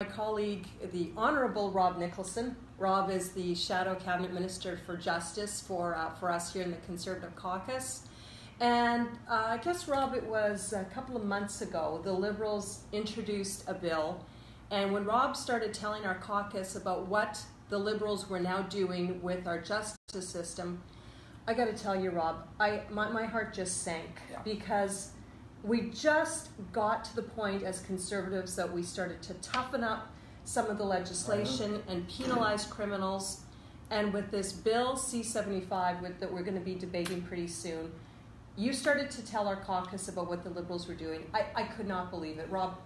my colleague, the Honorable Rob Nicholson. Rob is the Shadow Cabinet Minister for Justice for us here in the Conservative Caucus. And I guess, Rob, it was a couple of months ago, the Liberals introduced a bill. And when Rob started telling our caucus about what the Liberals were now doing with our justice system, I got to tell you, Rob, my heart just sank, because we just got to the point as Conservatives that we started to toughen up some of the legislation and penalize criminals. And with this bill C-75 that we're going to be debating pretty soon, you started to tell our caucus about what the Liberals were doing. I could not believe it. Rob,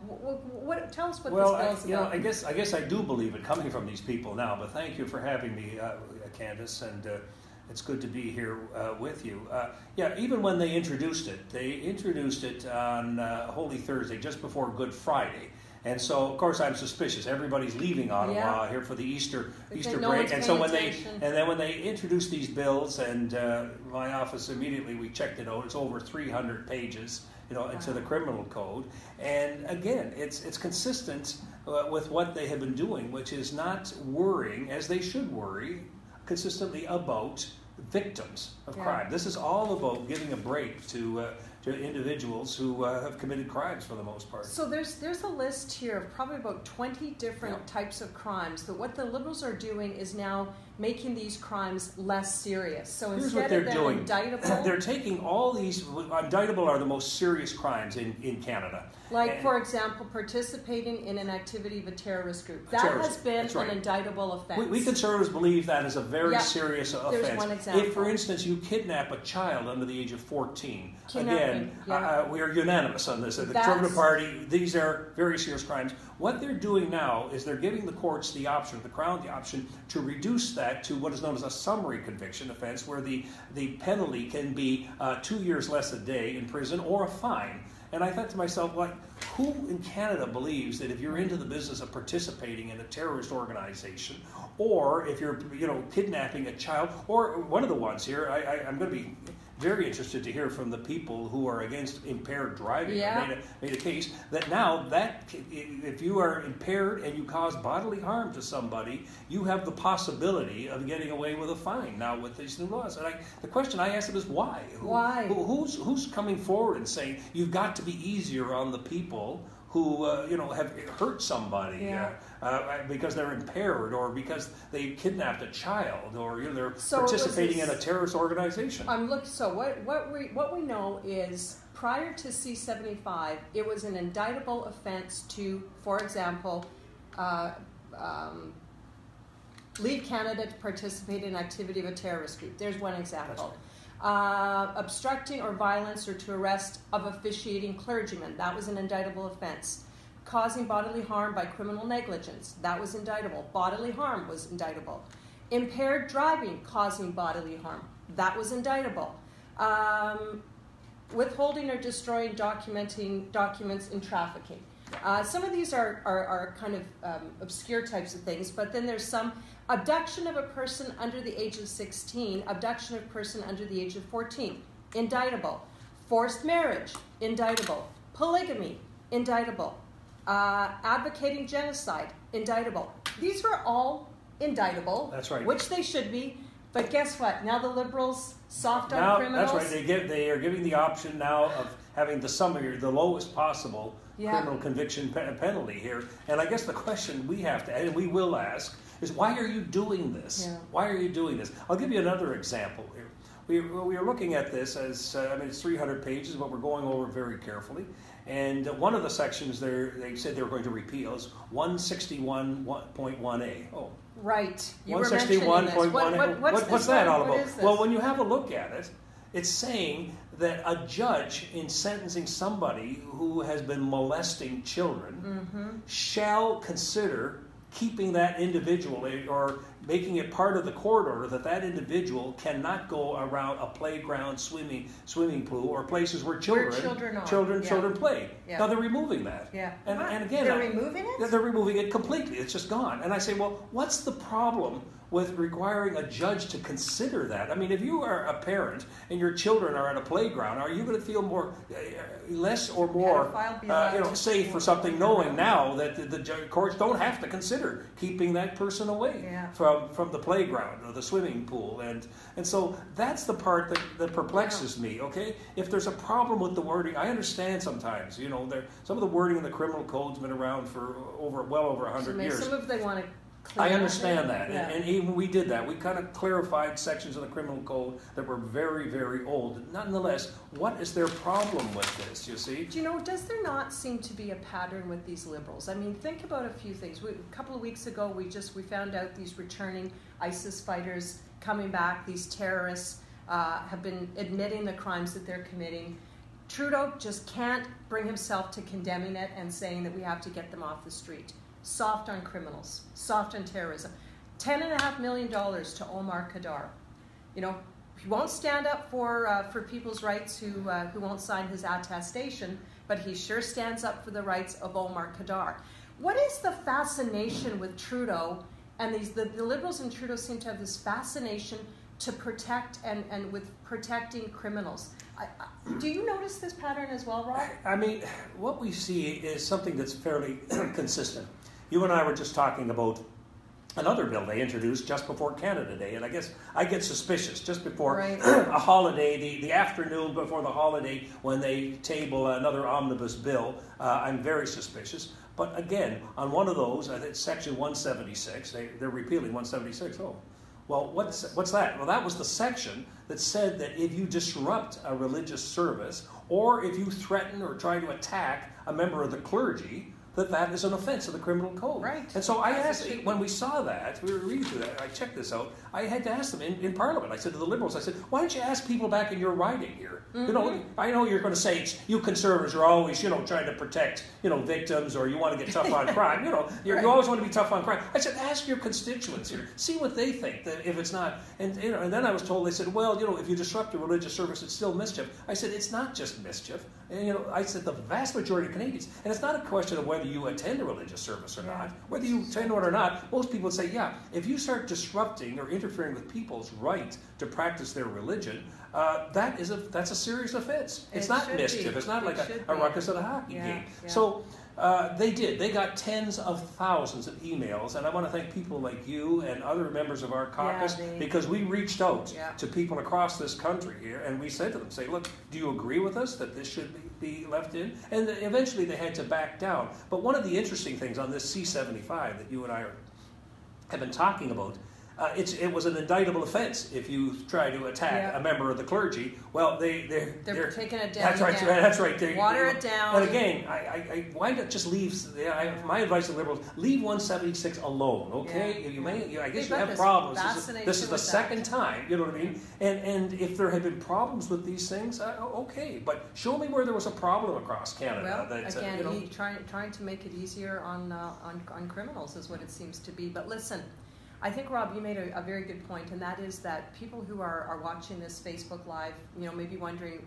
tell us what this bill is about. I guess I do believe it coming from these people now, but thank you for having me, Candace, and it's good to be here with you. Even when they introduced it on Holy Thursday, just before Good Friday. And so, of course, I'm suspicious. Everybody's leaving Ottawa here for the Easter break, and so when they introduced these bills, and my office immediately we checked it out. It's over 300 pages, into the criminal code, and again, it's consistent with what they have been doing, which is not worrying, as they should worry, consistently about victims of crime. This is all about giving a break to individuals who have committed crimes for the most part. So there's a list here of probably about 20 different types of crimes. That what the Liberals are doing is now making these crimes less serious. So here's instead what they're of them doing. Indictable, they're taking all these. Indictable are the most serious crimes in Canada. Like, for example, participating in an activity of a terrorist group. That has been an indictable offense. We Conservatives believe that is a very serious offense. There's one example. If, for instance, you kidnap a child under the age of 14, again, we are unanimous on this. The Conservative Party, these are very serious crimes. What they're doing now is they're giving the courts the option, the Crown the option, to reduce that to what is known as a summary conviction offense, where the penalty can be 2 years less a day in prison or a fine. And I thought to myself, who in Canada believes that if you're into the business of participating in a terrorist organization, or if you're, kidnapping a child, or one of the ones here, I'm going to be very interested to hear from the people who are against impaired driving. Made a case that now that if you are impaired and you cause bodily harm to somebody, you have the possibility of getting away with a fine now with these new laws. And the question I asked them is why? Why? Who's coming forward and saying you've got to be easier on the people who have hurt somebody because they're impaired, or because they kidnapped a child, or they're participating in a terrorist organization. What we know is, prior to C-75, it was an indictable offense to, for example, lead Canada to participate in activity of a terrorist group. There's one example. Obstructing or violence or to arrest of officiating clergymen. That was an indictable offense. Causing bodily harm by criminal negligence. That was indictable. Bodily harm was indictable. Impaired driving causing bodily harm. That was indictable. Withholding or destroying documents in trafficking. Some of these are kind of obscure types of things, but then there's some. Abduction of a person under the age of 16, abduction of a person under the age of 14, indictable. Forced marriage, indictable. Polygamy, indictable. Advocating genocide, indictable. These were all indictable. That's right. Which they should be. But guess what? Now the Liberals soft on criminals. That's right. They are giving the option now of having the lowest possible criminal conviction penalty here. And I guess the question we have to, and we will ask, is why are you doing this? Why are you doing this? I'll give you another example here. We are looking at this as, it's 300 pages, but we're going over it very carefully. And one of the sections they said they were going to repeal is 161.1A. Oh. Right. 161.1A. What's that all about? Well, when you have a look at it, it's saying that a judge in sentencing somebody who has been molesting children shall consider keeping that individual, or making it part of the court order that individual cannot go around a playground, swimming pool, or places where children play. Now they're removing that. And again, they're removing it? They're removing it completely. It's just gone. And I say, well, what's the problem with requiring a judge to consider that. I mean, if you are a parent and your children are at a playground, are you going to feel more, less or more, safe for something, knowing now that the courts don't have to consider keeping that person away from the playground or the swimming pool, and so that's the part that perplexes me. Okay, if there's a problem with the wording, I understand sometimes. Some of the wording in the criminal code's been around for well over 100 years. Some of they want to. I understand that, and even we did that. We kind of clarified sections of the criminal code that were very, very old. Nonetheless, what is their problem with this, you see? Does there not seem to be a pattern with these Liberals? I mean, think about a few things. A couple of weeks ago, we found out these returning ISIS fighters coming back, these terrorists have been admitting the crimes that they're committing. Trudeau just can't bring himself to condemning it and saying that we have to get them off the street. Soft on criminals, soft on terrorism. $10.5 million to Omar Khadr. He won't stand up for people's rights who won't sign his attestation, but he sure stands up for the rights of Omar Khadr. What is the fascination with Trudeau? And the Liberals and Trudeau seem to have this fascination to protect and with protecting criminals. Do you notice this pattern as well, Rob? I mean, what we see is something that's fairly consistent. You and I were just talking about another bill they introduced just before Canada Day, and I guess I get suspicious just before a holiday, the afternoon before the holiday, when they table another omnibus bill. I'm very suspicious. But again, on one of those, I think Section 176, they're repealing 176. Oh, well, what's that? Well, that was the section that said that if you disrupt a religious service, or if you threaten or try to attack a member of the clergy, that is an offense of the criminal code. Right. And so I asked, when we saw that, we were reading through that, I checked this out, I had to ask them in Parliament. I said to the Liberals, I said, why don't you ask people back in your riding here? Mm-hmm. I know you're going to say, you Conservatives are always, trying to protect, victims, or you want to get tough on crime. You always want to be tough on crime. I said, ask your constituents here. See what they think, that if it's not. And then I was told, they said, well, if you disrupt a religious service, it's still mischief. I said, it's not just mischief. And, I said, the vast majority of Canadians, and it's not a question of whether you attend a religious service or not, whether you attend it or not, most people would say, if you start disrupting or interfering with people's right to practice their religion, that's a serious offense. It's not mischief. It's not like a ruckus at a hockey game. Yeah. So they did. They got tens of thousands of emails, and I want to thank people like you and other members of our caucus, because we reached out to people across this country here, and we said to them, look, do you agree with us that this should be left in? And eventually they had to back down. But one of the interesting things on this C-75 that you and I have been talking about, it was an indictable offense if you try to attack a member of the clergy. Well, they're taking it down. That's right. They water it down. And again, why not just leave? My advice to Liberals: leave 176 alone. Okay, I guess you have problems. This is the second time. You know what I mean? And if there had been problems with these things, okay. But show me where there was a problem across Canada. Well, trying to make it easier on criminals is what it seems to be. But listen. I think, Rob, you made a very good point, and that is that people who are watching this Facebook Live, may be wondering,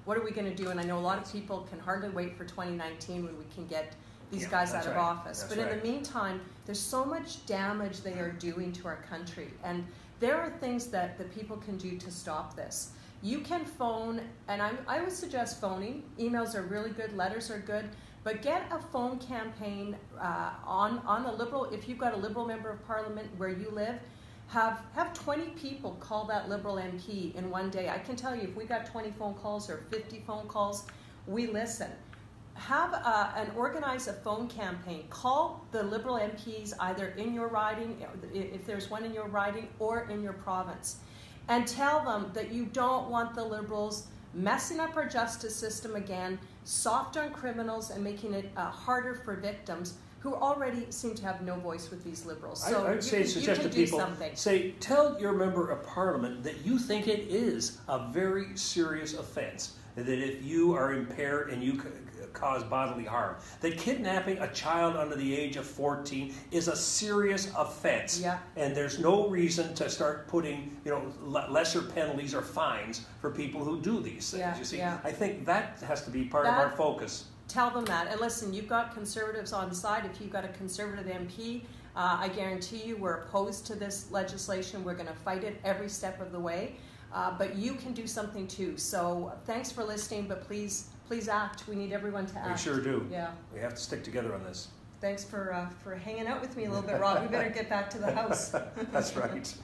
what are we going to do? And I know a lot of people can hardly wait for 2019 when we can get these guys out of office. But in the meantime, there's so much damage they are doing to our country. And there are things that the people can do to stop this. You can phone, and I would suggest phoning. Emails are really good. Letters are good. But get a phone campaign on a Liberal. If you've got a Liberal member of Parliament where you live, have 20 people call that Liberal MP in one day. I can tell you, if we got 20 phone calls or 50 phone calls, we listen. Organize a phone campaign. Call the Liberal MPs either in your riding, if there's one in your riding, or in your province, and tell them that you don't want the Liberals messing up our justice system again, soft on criminals, and making it harder for victims who already seem to have no voice with these Liberals. So I would suggest to people, tell your member of Parliament that you think it is a very serious offense, that if you are impaired and you cause bodily harm, that kidnapping a child under the age of 14 is a serious offense. Yeah. And there's no reason to start putting, lesser penalties or fines for people who do these things. You see, I think that has to be part of our focus. Tell them that. And listen, you've got Conservatives on the side. If you've got a Conservative MP, I guarantee you we're opposed to this legislation. We're going to fight it every step of the way. But you can do something too. So thanks for listening, but please act. We need everyone to act. We sure do. Yeah. We have to stick together on this. Thanks for hanging out with me a little bit, Rob. We better get back to the house. That's right.